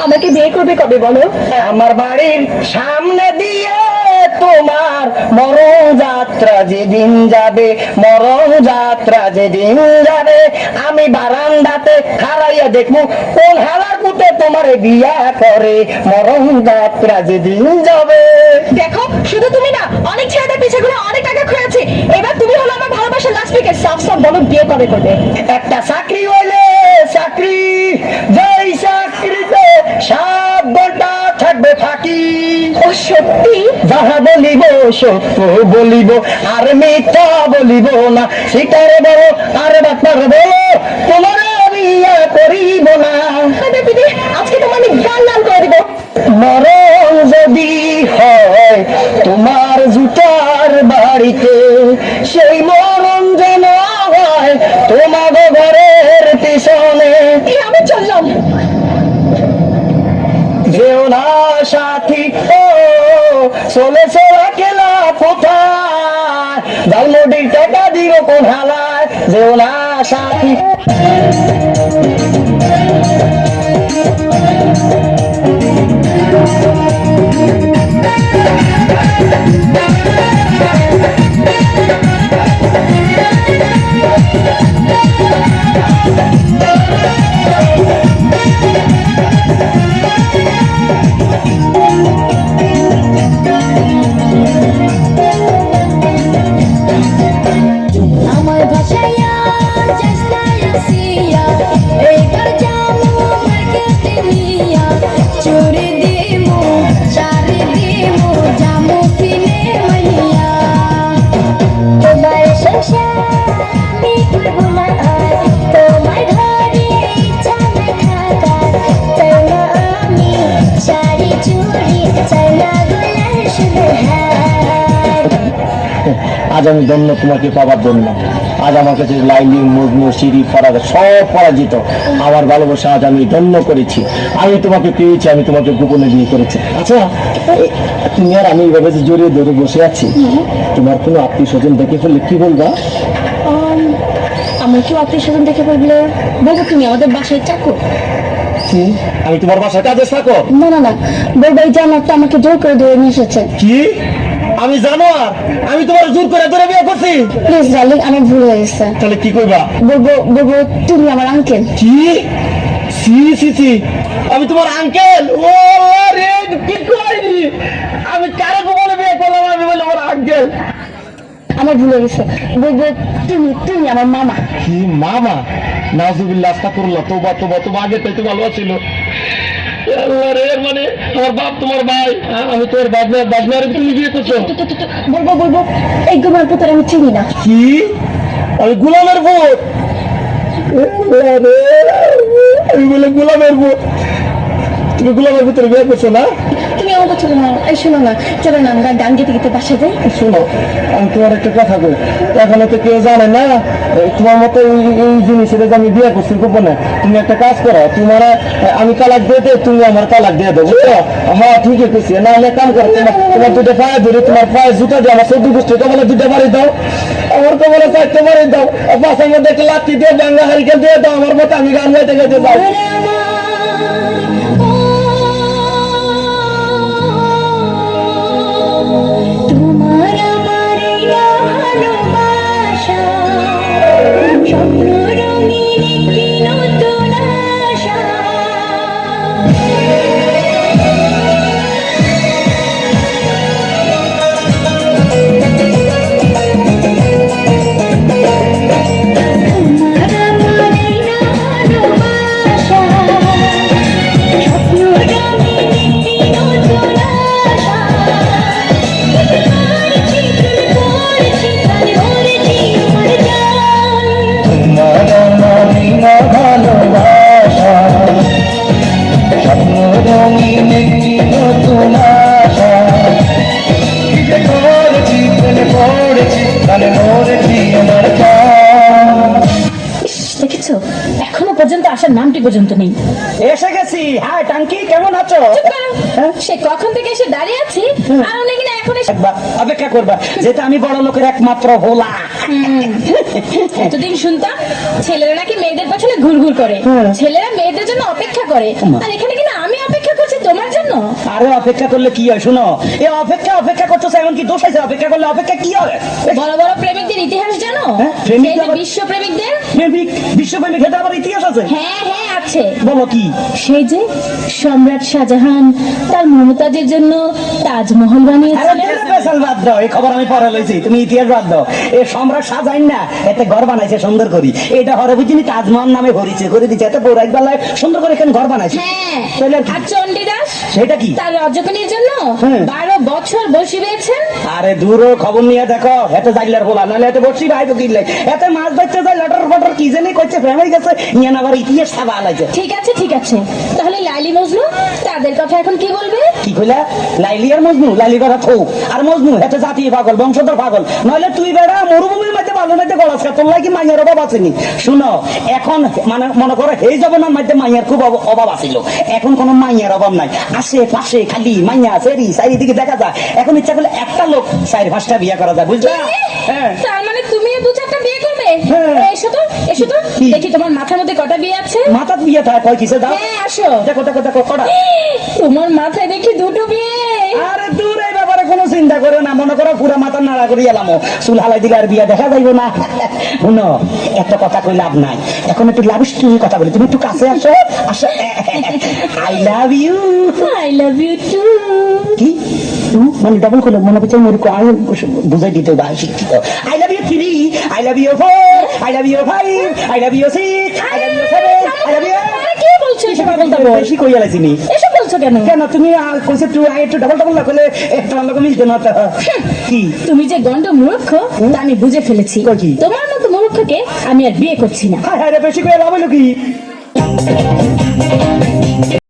আমাকে বিয়ে করবে কবে বলো? আমার বাড়ির সামনে দিয়ে তোমার মরণ যাত্রা যেদিন যাবে, মরণ যাত্রা যেদিন যাবে, আমি বারান্দাতে খাড়াইয়া দেখবো কোন হালার পুতে তোমার বিয়া করে, মরণ যাত্রা যেদিন যাবে। দেখো শুধু তুমি না, অনেক ছেলেদের পিছে ঘুরে অনেক টাকা খরচে। এবার তুমি হলো আমার ভালোবাসার লাস্ট উইকেট। সাফ সাফ বলো বিয়ে কবে করবে? একটা চাকরি হইলে চাকরি, যেই চাকরিতে 7 ঘন্টা থাকবে ফাঁকি। ও সত্যি? যাহা বলিব সত্য বলিব, আর মিথ্যা বলিব না। সিটারে বড় আর বাপার বলো, তোমার বিয়া করিব না। দিদি আজকে তোমার আমি গান লাল করে দিব। মরণ যদি হয় তোমার জুতার বাড়িতে, সেই মরণ যেন হয় তোমার ঘরের পিছনে। আমি চললাম। যেও না সাথী, ও চলে চলা খেলা কোথায়, ডাউনলোডিং টাকা দিও কোন হালায়, যেও না সাথী। আমার ভাষায়া চেষ্টায় আসিয়া এইবার জামু মার্কেটে নিয়া চুরি দিমু শাড়ি দিমু জামু কিনে মাইয়া তোমার সংসার আমি করবো না আর তোমার ঘরে ইচ্ছা না থাকার চাই না আমি শাড়ি চুরি চাই না গলার সুন্দর হার। আজ আমি ধন্য তোমাকে পাবার জন্য। আজ আমার কাছে লাইলিং মজনু সিঁড়ি ফরাদ সব পরাজিত। আমার ভালোবাসা আজ আমি ধন্য করেছি। আমি তোমাকে পেয়েছি, আমি তোমাকে গোপনে বিয়ে করেছি। আচ্ছা তুমি আর আমি এইভাবে যে জড়িয়ে ধরে বসে আছি, তোমার কোনো আত্মীয় স্বজন দেখে ফেললে কি বলবা? আমার কেউ আত্মীয় স্বজন দেখে বললে বলবো তুমি আমাদের বাসায় চাকর। কি? আমি তোমার বাসায় কাজে থাকো? না না না, বলবো এই জানোয়ারটা আমাকে জোর করে ধরে নিয়ে এসেছে। কি? আমি জানো আর আমি তোমার জোর করে ধরে বিয়ে করছি? প্লিজ ডার্লিং, আমার ভুল হয়ে গেছে। তাহলে কি কইবা? বলবো তুমি আমার আঙ্কেল। কি? সি সি সি, আমি তোমার আঙ্কেল? ও রে, কি কইনি আমি? কারে বলে বিয়ে করলাম? আমি বলে আমার আঙ্কেল। আমার ভুল হয়ে গেছে। বলবো তুমি আমার মামা। কি মামা? নাজুবিল্লাহ, আস্তাগফিরুল্লাহ, তওবা তওবা তওবা। আগে তাই তো ভালো ছিল। আল্লাহ রে, মানে আমার বাপ তোমার ভাই, আমি তোর বাজনার তুমি বিয়ে করছো? বলবো এই গোমার পুত্র আমি চিনি না। কি? আমি গোলামের ভূত? আল্লাহ রে, আমি বলে গোলামের ভূত? তুমি গোলামের ভিতরে বিয়ে করছো না? তুমি আমার কথা শোনো না। এই শোনো না, চলো না আমরা গান গেতে গেতে বাসা যাই। শোনো, আমি তোমার একটা কথা কই। এখনো তো কেউ জানে না তোমার মতো এই জিনিস, এটা যে আমি বিয়ে করছি গোপনে। তুমি একটা কাজ করো, তোমার আমি তালাক দিয়ে দেয়, তুমি আমার তালাক দিয়ে দেবো, বুঝছো? হ্যাঁ ঠিকই করছি। না হলে কাম করো, তোমার দুটো পায়ে ধরে, তোমার পায়ে জুতা দিয়ে আমার 14 গোষ্ঠী কবলে 2টা বাড়ি দাও, আমার কবলে 4টে বাড়ি দাও, পাশের মধ্যে একটা লাঠি দিয়ে ডাঙ্গা হারিকেল দিয়ে দাও আমার মতো, আমি গান গাইতে গাইতে যাও। তোমার আমার ভালোবাসা স্বপ্ন রঙিন একটি নতুন আশা। তোমার আমার ভালোবাসা স্বপ্ন রঙিন একটি নতুন আশা। তোমার মলিনা ভালোবাসা স্বপ্ন রঙিন একটি নতুন আশা। কি যে করেছি প্রেমে পড়েছি, তাহলে মরেছি আমার প্রাণ। দেখেছো, এখনো পর্যন্ত আসার নামটি পর্যন্ত নেই। এসে গেছি। হাই টাঙ্কি, কেমন আছো? সে কখন থেকে এসে দাঁড়িয়ে আছি, আর উনি কিনা এখন অপেক্ষা করবা, যেটা আমি বড় লোকের একমাত্র ভোলা। এতদিন শুনতাম ছেলেরা নাকি মেয়েদের পেছনে ঘুরঘুর করে, ছেলেরা মেয়েদের জন্য অপেক্ষা করে, আর এখানে কিনা আমি আরে অপেক্ষা করলে কি হয় শুনো, এ অপেক্ষা করতেছে এমন কি দোষ আছে? অপেক্ষা করলে অপেক্ষা কি হবে? বড় বড় প্রেমিকদের ইতিহাস জানো? হ্যাঁ, প্রেমিক সেই যে আবার- বিশ্ব প্রেমিকদের। প্রেমিক, বিশ্বপ্রেমিক, এটা আবার ইতিহাস আছে? হ্যাঁ হ্যাঁ আছে। বলো কি? সেই যে সম্রাট শাহজাহান তার মমতাজের জন্য তাজমহল আরে বানিয়েছিলেন। তেরে পেছাল বাদ দাও, এই খবর আমি পরে লইছি, তুমি ইতিহাস বাদ দাও। এ সম্রাট শাহজাহান না, এতে ঘর বানাইছে সুন্দর করি, এটা হরে বুঝিনি তাজমহল নামে ঘুরিছে করে দিচ্ছে, এত বড় একবেলায় সুন্দর করে এখানে ঘর বানাইছে। হ্যাঁ, তাহলে আর কি? আর চণ্ডীদাস সেটা কি? তার রজকনির জন্য হ্যাঁ। 12 বছর বসি পেয়েছেন। আরে দূরও খবর নিয়ে দেখো, এত জাইলার বলা নাহলে এত বসি ভাই তো কিনলে এত মাছ ধরতে যায় লটর ফটর কি জানি করছে, ফেমাই গেছে নিয়ে না আবার ইতিহাস সাবা আলাইছে। ঠিক আছে ঠিক আছে, তাহলে লাইলি মজনু তাদের কথা এখন কি বলবে? কি কইলা? লাইলি আর মজনু? লাইলি কথা থৌ, আর মজনু এত জাতীয় পাগল, বংশধর পাগল, নইলে তুই বেড়া মরুভূমির মধ্যে বালুর মধ্যে গলাস তোর লাগি মাইয়ার অভাব আসেনি। শুনো, এখন মানে মনে করো এই জমানার মধ্যে মাইয়ার খুব অভাব আছিল, এখন কোনো মাইয়ার অভাব নাই, আশেপাশে খালি মাইয়া সেরি চারিদিকে দেখা যায়। এখন ইচ্ছা করলে একটা লোক 4-5টা বিয়ে করা যায়, বুঝলা? হ্যাঁ। তার মানে তুমিও 2-4টা বিয়ে করবে? হ্যাঁ। এসো তো এসো তো, কি? দেখি তোমার মাথার মধ্যে কটা বিয়ে আছে। মাথার বিয়ে থাকে কয় কিসে দাও? হ্যাঁ আসো। দেখো দেখো দেখো কটা। তোমার মাথায় দেখি 2টো বিয়ে। আরে দূর, এই ব্যাপারে কোনো চিন্তা করো না, মনে করো পুরা মাথা নাড়া করি এলাম, চুল হালাই দিলে আর বিয়া দেখা যাইব না। শুনো, এত কথা কই লাভ নাই, এখন একটু লাভ স্টোরি কথা বলি, তুমি একটু কাছে আসো আসো। I love you. I love you too. কি তুমি মানে ডাবল করলে মনে করছে আমি আমি বুঝাই দিতে বা শিক্ষিত। I love you 3, I love you 4, I love you 5, I love you 6, I love you 7, I love you. আরে কি বলছো এসব বলতে বল? বেশি কইয়া লাইছিনি এসব বলছো কেন? কেন? তুমি কইছে তুই একটু ডাবল ডাবল না করলে তোমার লোক মিলতে না তো। কি তুমি যে গন্ড মূর্খ তা আমি বুঝে ফেলেছি। কই কি? তোমার মতো মূর্খকে আমি আর বিয়ে করছি না। হায় হায় রে, বেশি করে লাভ হলো কি?